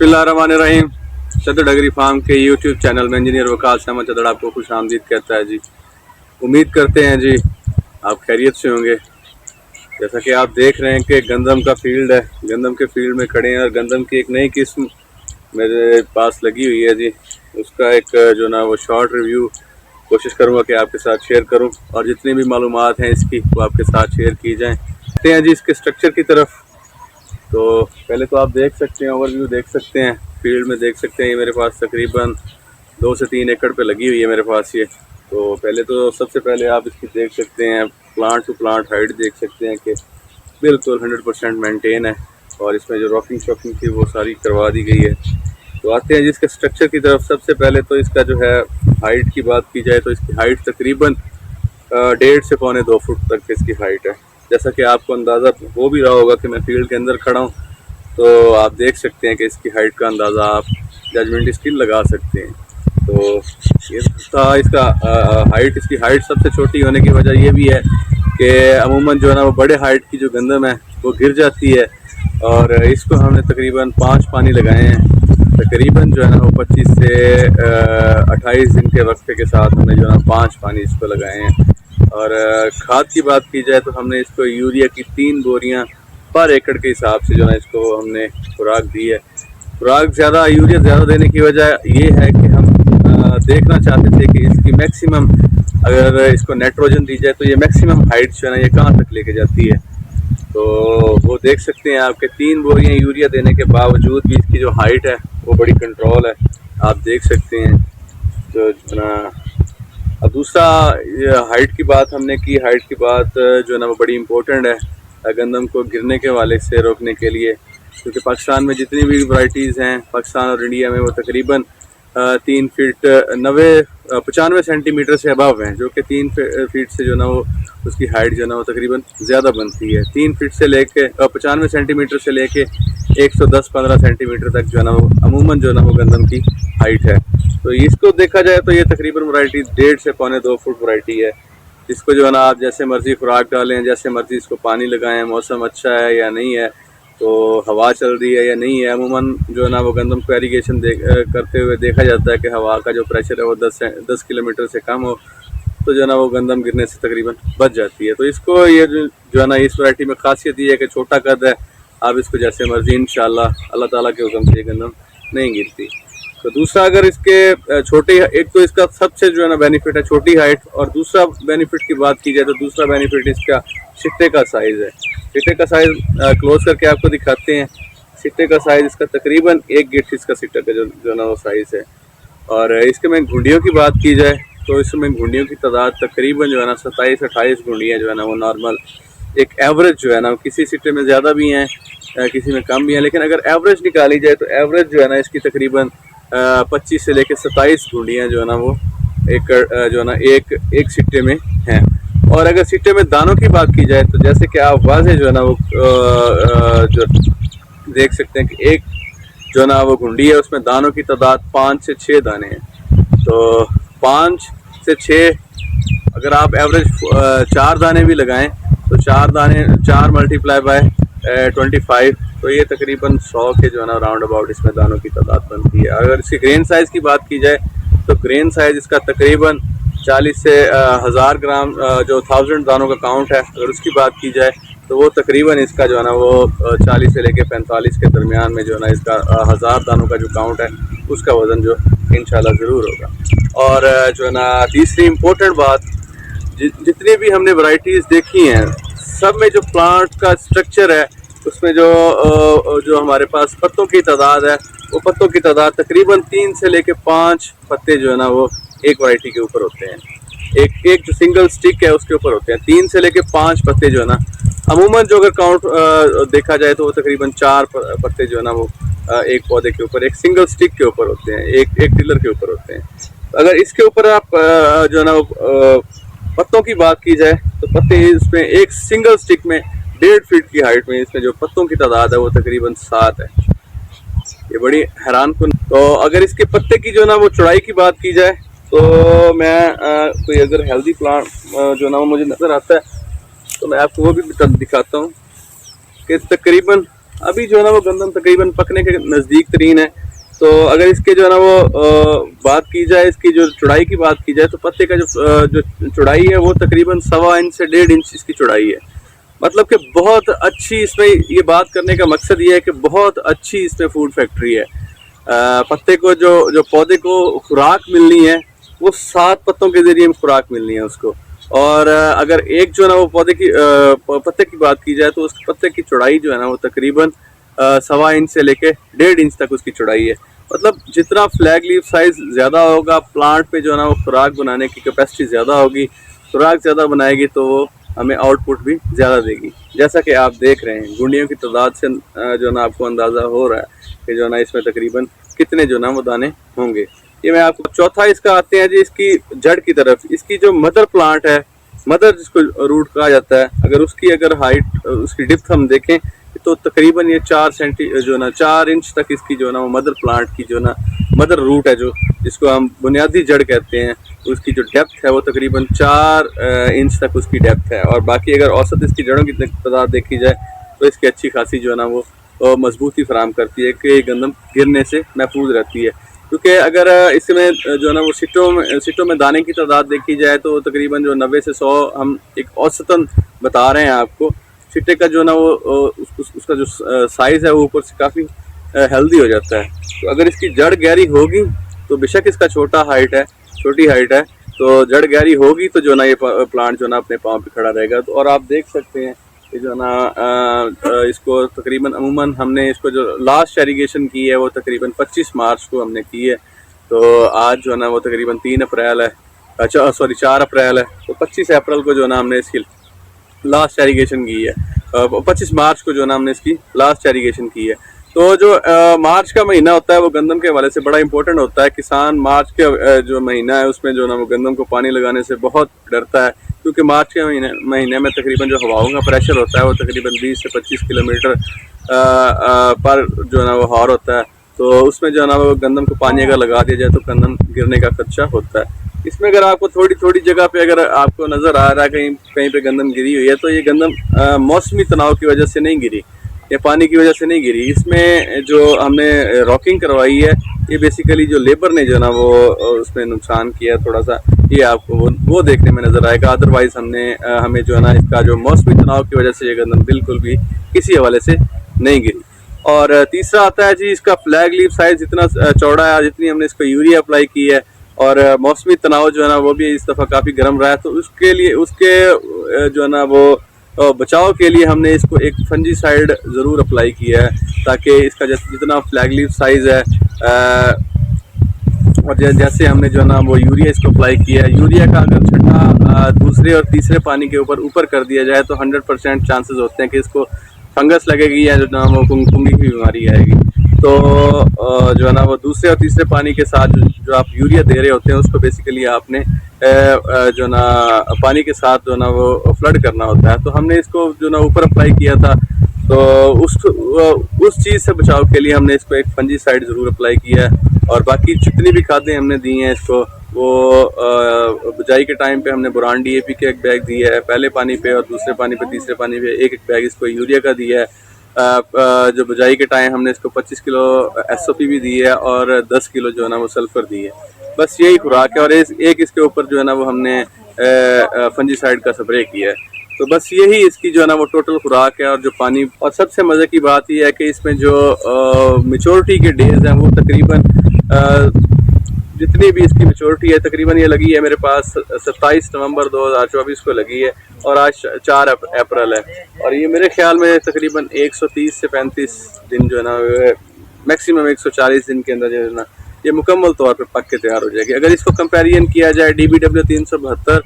बिस्मिल्लाहिर्रहमानिर्रहीम। चदड़ agree farm के YouTube channel में इंजीनियर वकास अहमद चदड़ आपको खुश आमदीद कहता है जी। उम्मीद करते हैं जी आप खैरियत से होंगे। जैसा कि आप देख रहे हैं कि गंदम का फील्ड है, गंदम के फील्ड में खड़े हैं और गंदम की एक नई किस्म मेरे पास लगी हुई है जी। उसका एक जो ना वो शॉर्ट रिव्यू कोशिश करूँगा कि आपके साथ शेयर करूँ और जितनी भी मालूमात हैं इसकी वो आपके साथ शेयर की जाएँ। देखते हैं जी इसके स्ट्रक्चर की तरफ। तो पहले तो आप देख सकते हैं, ओवरव्यू देख सकते हैं, फील्ड में देख सकते हैं। ये मेरे पास तकरीबन 2 से 3 एकड़ पे लगी हुई है मेरे पास ये। तो पहले तो सबसे पहले आप इसकी देख सकते हैं प्लांट टू प्लांट हाइट देख सकते हैं कि बिल्कुल 100% मेंटेन है और इसमें जो रॉकिंग शॉकिंग थी वो सारी करवा दी गई है। तो आते हैं जिसके स्ट्रक्चर की तरफ। सबसे पहले तो इसका जो है हाइट की बात की जाए तो इसकी हाइट तकरीबन 1.5 से 2.25 फुट तक इसकी हाइट है। जैसा कि आपको अंदाज़ा हो भी रहा होगा कि मैं फील्ड के अंदर खड़ा हूँ, तो आप देख सकते हैं कि इसकी हाइट का अंदाज़ा आप जजमेंट स्किल लगा सकते हैं। तो ये था इसका हाइट। इसकी हाइट सबसे छोटी होने की वजह ये भी है कि अमूमन जो है ना वो बड़े हाइट की जो गंदम है वो गिर जाती है और इसको हमने तकरीबन 5 पानी लगाए हैं। तकरीबन जो है ना वो 25 से 28 दिन के वक्फे के साथ हमने जो है ना 5 पानी इसको लगाए हैं। और खाद की बात की जाए तो हमने इसको यूरिया की 3 बोरियां पर एकड़ के हिसाब से जो है इसको हमने खुराक दी है। खुराक ज़्यादा, यूरिया ज़्यादा देने की वजह ये है कि हम देखना चाहते थे कि इसकी मैक्सिमम, अगर इसको नाइट्रोजन दी जाए तो ये मैक्सिमम हाइट जो है ना ये कहाँ तक लेके जाती है। तो वो देख सकते हैं आपके 3 बोरियां यूरिया देने के बावजूद भी इसकी जो हाइट है वो बड़ी कंट्रोल है, आप देख सकते हैं। तो अब दूसरा हाइट की बात हमने की। हाइट की बात जो है ना वो बड़ी इम्पोर्टेंट है गंदम को गिरने के वाले से रोकने के लिए, क्योंकि पाकिस्तान में जितनी भी वैरायटीज़ हैं पाकिस्तान और इंडिया में वो तकरीबन 3 फीट 95 सेंटीमीटर से अबव हैं, जो कि 3 फीट से जो ना वो उसकी हाइट जो ना वो तकरीबन ज़्यादा बनती है। 3 फीट से लेके 95 सेंटीमीटर से लेके 110-15 सेंटीमीटर तक जो है ना वो अमूमन जो ना वो गंदम की हाइट है। तो इसको देखा जाए तो ये तकरीबन वैरायटी 1.5 से 2.25 फुट वैरायटी है। इसको जो है ना आप जैसे मर्ज़ी खुराक डालें, जैसे मर्ज़ी इसको पानी लगाएं, मौसम अच्छा है या नहीं है, तो हवा चल रही है या नहीं है। अमूमन जो है ना वो गंदम को एरीगेशन करते हुए देखा जाता है कि हवा का जो प्रेशर है वो 10 किलोमीटर से कम हो तो जो है ना वो गंदम गिरने से तकरीबन बच जाती है। तो इसको ये जो है ना इस वैरायटी में खासियत ये है कि छोटा कद है, आप इसको जैसे मर्ज़ी इंशाल्लाह अल्लाह ताला के हुक्म से ये गंदम नहीं गिरती। तो दूसरा, अगर इसके छोटे, एक तो इसका सबसे जो है ना बेनिफिट है छोटी हाइट, और दूसरा बेनिफिट की बात की जाए तो दूसरा बेनिफिट इसका सिट्टे का साइज़ है। सिट्टे का साइज़ क्लोज करके आपको दिखाते हैं। सिट्टे का साइज़ इसका तकरीबन 1 गिट्ठ इसका सिट्टे का जो ना वो साइज़ है। और इसके में घुंडियों की बात की जाए तो इसमें घुंडियों की तादाद तकरीबन जो है ना 27-28 घुंडियाँ जो है ना वो नॉर्मल एक एवरेज जो है ना, किसी सिट्टे में ज़्यादा भी हैं किसी में कम भी हैं, लेकिन अगर एवरेज निकाली जाए तो एवरेज जो है ना इसकी तकरीबन 25 से लेकर 27 घुंडियाँ जो है ना वो जो है ना एक सिट्टे में हैं। और अगर सिट्टे में दानों की बात की जाए तो जैसे कि आप वाज़े जो है ना वो जो देख सकते हैं कि एक जो ना वो घुंडी है उसमें दानों की तादाद 5 से 6 दाने हैं। तो 5 से 6, अगर आप एवरेज 4 दाने भी लगाएं तो 4 दाने 4 मल्टीप्लाई बाय 25, तो ये तकरीबन 100 के जो है ना राउंड अबाउट इसमें दानों की तादाद बनती है। अगर इसकी ग्रेन साइज़ की बात की जाए तो ग्रेन साइज़ इसका तकरीबन 40 से 1000 ग्राम जो 1000 दानों का काउंट है, अगर उसकी बात की जाए तो वो तकरीबन इसका जो है ना वो 40 से लेके 45 के दरमियान में जो है ना इसका 1000 दानों का जो काउंट है उसका वज़न जो इंशाल्लाह ज़रूर होगा। और जो है ना तीसरी इम्पोर्टेंट बात, जितनी भी हमने वैरायटीज़ देखी हैं सब में जो प्लांट का स्ट्रक्चर है उसमें जो हमारे पास पत्तों की तादाद है वो पत्तों की तादाद तकरीबन 3 से लेके 5 पत्ते जो है ना वो एक वैरायटी के ऊपर होते हैं। एक जो सिंगल स्टिक है उसके ऊपर होते हैं 3 से लेके 5 पत्ते जो है ना। अमूमन जो अगर काउंट देखा जाए तो वो तकरीबन 4 पत्ते जो है ना वो एक पौधे के ऊपर, एक सिंगल स्टिक के ऊपर होते हैं, एक टिलर के ऊपर होते हैं। अगर इसके ऊपर आप जो है ना वो पत्तों की बात की जाए तो पत्ते इसमें एक सिंगल स्टिक में 1.5 फीट की हाइट में इसमें जो पत्तों की तादाद है वो तकरीबन 7 है। ये बड़ी हैरान कुन। तो अगर इसके पत्ते की जो ना वो चौड़ाई की बात की जाए तो मैं कोई अगर हेल्दी प्लांट जो ना वो मुझे नज़र आता है तो मैं आपको वो भी दिखाता हूँ कि तकरीबन अभी जो है ना वो गंदम तकरीबन पकने के नज़दीक तरीन है। तो अगर इसके जो है ना वो बात की जाए, इसकी जो चौड़ाई की बात की जाए, तो पत्ते का जो चौड़ाई है वो तकरीबन 1.25 इंच से 1.5 इंच इसकी चौड़ाई है। मतलब कि बहुत अच्छी, इसमें ये बात करने का मकसद ये है कि बहुत अच्छी इसमें फूड फैक्ट्री है। पत्ते को जो पौधे को खुराक मिलनी है वो 7 पत्तों के जरिए खुराक मिलनी है उसको। और अगर एक जो है ना वो पत्ते की बात की जाए, तो उस पत्ते की चौड़ाई जो है ना वो तकरीबन 1.25 इंच से लेके 1.5 इंच तक उसकी चौड़ाई है। मतलब जितना फ्लैग लीफ साइज ज़्यादा होगा, प्लांट पे जो है ना वो खुराक बनाने की कैपेसिटी ज़्यादा होगी, खुराक ज़्यादा बनाएगी तो वो हमें आउटपुट भी ज़्यादा देगी। जैसा कि आप देख रहे हैं गुंडियों की तादाद से जो है ना आपको अंदाज़ा हो रहा है कि जो है ना इसमें तकरीबन कितने जो ना वो दाने होंगे। ये मैं आपको चौथा इसका आते हैं जी, इसकी जड़ की तरफ। इसकी जो मदर प्लांट है, मदर जिसको रूट कहा जाता है, अगर उसकी हाइट, उसकी डिप्थ हम देखें तो तकरीबन ये 4 इंच तक इसकी जो है ना वो मदर प्लांट की जो ना मदर रूट है, जो जिसको हम बुनियादी जड़ कहते हैं, उसकी जो डेप्थ है वो तकरीबन 4 इंच तक उसकी डेप्थ है। और बाकी अगर औसत इसकी जड़ों की तादाद देखी जाए तो इसकी अच्छी खासी जो है ना वो मजबूती फराहम करती है कि गंदम गिरने से महफूज रहती है। क्योंकि अगर इसमें जो है ना वो सिटों में दाने की तादाद देखी जाए तो तकरीबन जो 90 से 100 हम एक औसतन बता रहे हैं आपको। सिट्टे का जो ना वो उसका जो साइज़ है वो ऊपर से काफ़ी हेल्दी हो जाता है। तो अगर इसकी जड़ गहरी होगी तो बेशक इसका छोटी हाइट है, तो जड़ गहरी होगी तो जो ना ये प्लांट जो ना अपने पाँव पे खड़ा रहेगा। तो और आप देख सकते हैं कि जो ना इसको तकरीबन अमूमन हमने इसको जो लास्ट इरिगेशन की है वो तकरीबन 25 मार्च को हमने की है। तो आज जो है ना वो तकरीबन 3 अप्रैल है, 4 अप्रैल है। तो 25 अप्रैल को जो ना हमने इसकी लास्ट इरिगेशन की है, 25 मार्च को जो ना हमने इसकी लास्ट इरिगेशन की है। तो जो मार्च का महीना होता है वो गंदम के हवाले से बड़ा इंपॉर्टेंट होता है। किसान मार्च के जो महीना है उसमें जो ना वो गंदम को पानी लगाने से बहुत डरता है, क्योंकि मार्च के महीने में तकरीबन जो हवाओं का प्रेशर होता है वो तकरीबन 20 से 25 किलोमीटर पर जो ना वो हॉर होता है। तो उसमें जो ना वो गंदम को पानी अगर लगा दिया जाए तो गंदम गिरने का खदशा होता है। इसमें अगर आपको थोड़ी जगह पे अगर आपको नज़र आ रहा है कहीं पे गंदम गिरी हुई है, तो ये गंदम मौसमी तनाव की वजह से नहीं गिरी या पानी की वजह से नहीं गिरी। इसमें जो हमने रॉकिंग करवाई है, ये बेसिकली जो लेबर ने जो ना वो उसमें नुकसान किया थोड़ा सा, ये आपको वो देखने में नज़र आएगा। अदरवाइज़ हमें जो है ना इसका जो मौसमी तनाव की वजह से ये गंदम बिल्कुल भी किसी हवाले से नहीं गिरी। और तीसरा आता है जी इसका फ्लैग लीफ साइज जितना चौड़ा है, जितनी हमने इसको यूरिया अप्लाई की है, और मौसमी तनाव जो है ना वो भी इस दफ़ा काफ़ी गर्म रहा है। तो उसके जो है ना वो बचाव के लिए हमने इसको एक फंजीसाइड ज़रूर अप्लाई किया है, ताकि इसका जितना फ्लैग लीफ साइज़ है और जैसे हमने जो है ना वो यूरिया इसको अप्लाई किया है, यूरिया का अगर छठा दूसरे और तीसरे पानी के ऊपर कर दिया जाए तो 100% चांसेस होते हैं कि इसको फंगस लगेगी या जो ना वो कुंगी की बीमारी आएगी। तो जो है ना वो दूसरे और तीसरे पानी के साथ जो आप यूरिया दे रहे होते हैं उसको बेसिकली आपने जो ना पानी के साथ जो ना वो फ्लड करना होता है। तो हमने इसको जो ना ऊपर अप्लाई किया था, तो उस चीज़ से बचाव के लिए हमने इसको एक फंजीसाइड ज़रूर अप्लाई किया है। और बाकी जितनी भी खादें हमने दी हैं इसको, वो बुझाई के टाइम पे हमने बोरान DAP के एक बैग दिया है पहले पानी पे, और दूसरे पानी पे तीसरे पानी पे एक बैग इसको यूरिया का दिया है। जो बुझाई के टाइम हमने इसको 25 किलो SOP भी दी है और 10 किलो जो है ना वो सल्फ़र दी है। बस यही खुराक है, और एक इसके ऊपर जो है ना वो हमने फंजीसाइड का स्प्रे किया है। तो बस यही इसकी जो है ना वो टोटल खुराक है। और जो पानी, और सबसे मज़े की बात यह है कि इसमें जो मेच्योरिटी के डेज़ हैं वो तकरीबन जितनी भी इसकी मेच्योरिटी है तकरीबन ये लगी है मेरे पास 27 नवंबर 2024 को लगी है, और आज 4 अप्रैल है। और ये मेरे ख्याल में तकरीबन 130 से 35 दिन जो है ना मैक्सिमम 140 दिन के अंदर जो है ना ये मुकम्मल तौर पे पक के तैयार हो जाएगी। अगर इसको कंपेरिजन किया जाए DBW 372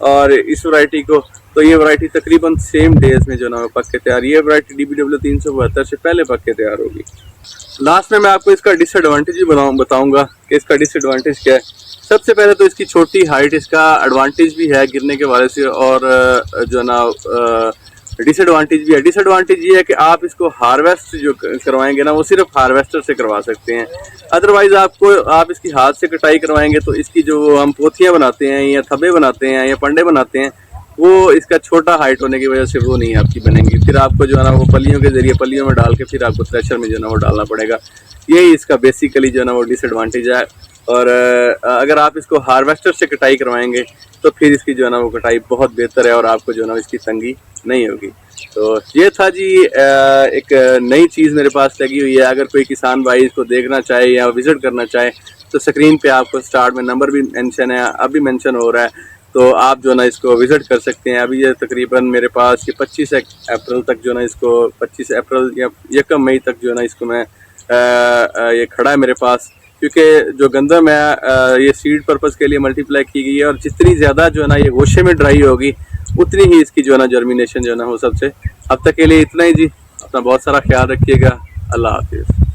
और इस वैरायटी को, तो ये वैरायटी तकरीबन सेम डेज में जो ना पक के तैयार, ये वैरायटी DBW 372 से पहले पक के तैयार होगी। लास्ट में मैं आपको इसका डिसएडवांटेज भी बताऊंगा कि इसका डिसएडवांटेज क्या है। सबसे पहले तो इसकी छोटी हाइट इसका एडवांटेज भी है गिरने के वाले से, और जो ना डिसएडवांटेज भी है। डिसएडवांटेज ये है कि आप इसको हार्वेस्ट जो करवाएंगे ना वो सिर्फ हार्वेस्टर से करवा सकते हैं। अदरवाइज़ आप इसकी हाथ से कटाई करवाएंगे तो इसकी जो हम पोथियाँ बनाते हैं या थब्बे बनाते हैं या पंडे बनाते हैं, वो इसका छोटा हाइट होने की वजह से वो नहीं आपकी बनेंगी। फिर आपको जो है ना वो पलियों के जरिए पलियों में डाल के फिर आपको थ्रेशर में जो है ना वो डालना पड़ेगा। यही इसका बेसिकली जो है ना वो डिसएडवांटेज है। और अगर आप इसको हार्वेस्टर से कटाई करवाएंगे तो फिर इसकी जो है ना वो कटाई बहुत बेहतर है और आपको जो है ना इसकी तंगी नहीं होगी। तो ये था जी एक नई चीज़ मेरे पास लगी हुई है। अगर कोई किसान भाई इसको देखना चाहे या विज़िट करना चाहे तो स्क्रीन पे आपको स्टार्ट में नंबर भी मेंशन है, अभी मेंशन हो रहा है, तो आप जो ना इसको विज़िट कर सकते हैं। अभी ये तकरीबन मेरे पास ये 25 अप्रैल तक जो ना इसको 25 अप्रैल या 1 मई तक जो ना इसको मैं ये खड़ा है मेरे पास। क्योंकि जो गंदम है ये सीड पर्पज़ के लिए मल्टीप्लाई की गई है और जितनी ज़्यादा जो है ना ये गोशे में ड्राई होगी उतनी ही इसकी जो है ना जर्मिनेशन जो है ना हो सबसे। अब तक के लिए इतना ही जी। अपना बहुत सारा ख्याल रखिएगा। अल्लाह हाफिज़।